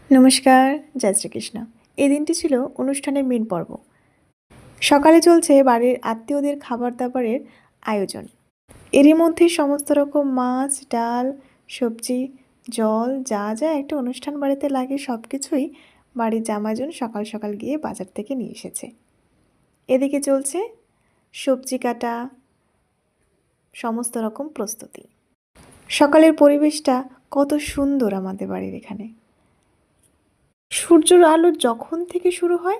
নমস্কার, জয় শ্রীকৃষ্ণ। এই দিনটি ছিল অনুষ্ঠানের মেন পর্ব। সকালে চলছে বাড়ির আত্মীয়দের খাবার দাবারের আয়োজন। এরই মধ্যে সমস্ত রকম মাছ, ডাল, সবজি, জল যা যা একটা অনুষ্ঠান বাড়িতে লাগে সব কিছুই বাড়ির জামাইজন সকাল সকাল গিয়ে বাজার থেকে নিয়ে এসেছে। এদিকে চলছে সবজি কাটা, সমস্ত রকম প্রস্তুতি। সকালের পরিবেশটা কত সুন্দর আমাদের বাড়ির এখানে। সূর্যের আলো যখন থেকে শুরু হয়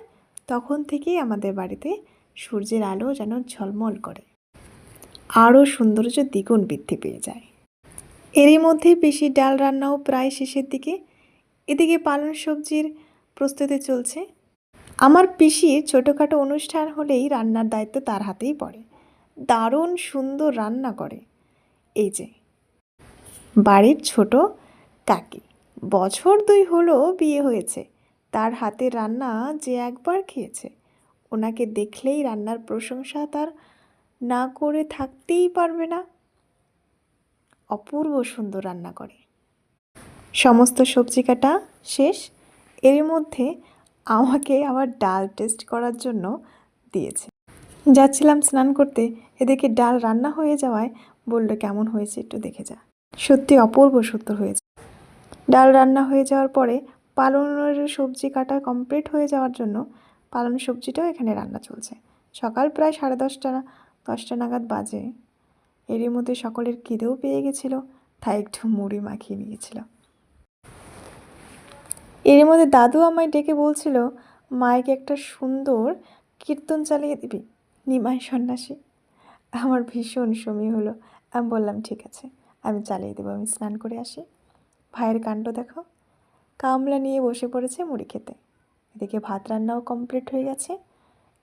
তখন থেকেই আমাদের বাড়িতে সূর্যের আলো যেন ঝলমল করে, আরও সৌন্দর্য দ্বিগুণ বৃদ্ধি পেয়ে যায়। এরই মধ্যে পিসির ডাল রান্নাও প্রায় শেষের দিকে। এদিকে পালং সবজির প্রস্তুতি চলছে। আমার পিসির ছোটোখাটো অনুষ্ঠান হলেই রান্নার দায়িত্ব তার হাতেই পড়ে। দারুণ সুন্দর রান্না করে। এই যে বাড়ির ছোট কাকি, বছর 2 হলো বিয়ে হয়েছে, তার হাতের রান্না যে একবার খেয়েছে, ওনাকে দেখলেই রান্নার প্রশংসা তার না করে থাকতেই পারবে না। অপূর্ব সুন্দর রান্না করে। সমস্ত সবজি কাটা শেষ। এর মধ্যে আমাকে আবার ডাল টেস্ট করার জন্য দিয়েছে। যাচ্ছিলাম স্নান করতে, এদিকে ডাল রান্না হয়ে যাওয়ায় বলল, কেমন হয়েছে একটু দেখে যা। সত্যি অপূর্ব সুন্দর হয়েছে। ডাল রান্না হয়ে যাওয়ার পরে পালনের সবজি কাটা কমপ্লিট হয়ে যাওয়ার জন্য পালন সবজিটাও এখানে রান্না চলছে। সকাল প্রায় 10:30 নাগাদ বাজে। এরই মধ্যে সকলের খিদেও পেয়ে গেছিল, তাই একটু মুড়ি মাখিয়ে নিয়েছিল। এর মধ্যে দাদু আমায় ডেকে বলছিল, মাইকে একটা সুন্দর কীর্তন চালিয়ে দিবি, নিমাই সন্ন্যাসী। আমার ভীষণ সমী হলো। আমি বললাম, ঠিক আছে, আমি চালিয়ে দেবো, আমি স্নান করে আসি। ভাইয়ের কাণ্ড দেখো, কামলা নিয়ে বসে পড়েছে মুড়ি খেতে। এদিকে ভাত রান্নাও কমপ্লিট হয়ে গেছে,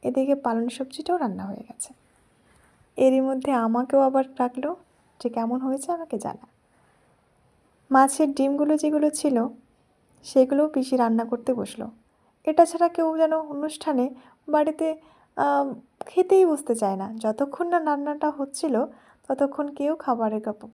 এদিকে পালং সবজিটাও রান্না হয়ে গেছে। এরই মধ্যে আমাকেও আবার ডাকলো যে কেমন হয়েছে আমাকে জানা। মাছের ডিমগুলো যেগুলো ছিল সেগুলোও পিসি রান্না করতে বসলো। এটা ছাড়া কেউ যেন অনুষ্ঠানে বাড়িতে খেতেই বসতে চায় না। যতক্ষণ না রান্নাটা হচ্ছিল ততক্ষণ কেউ খাবারের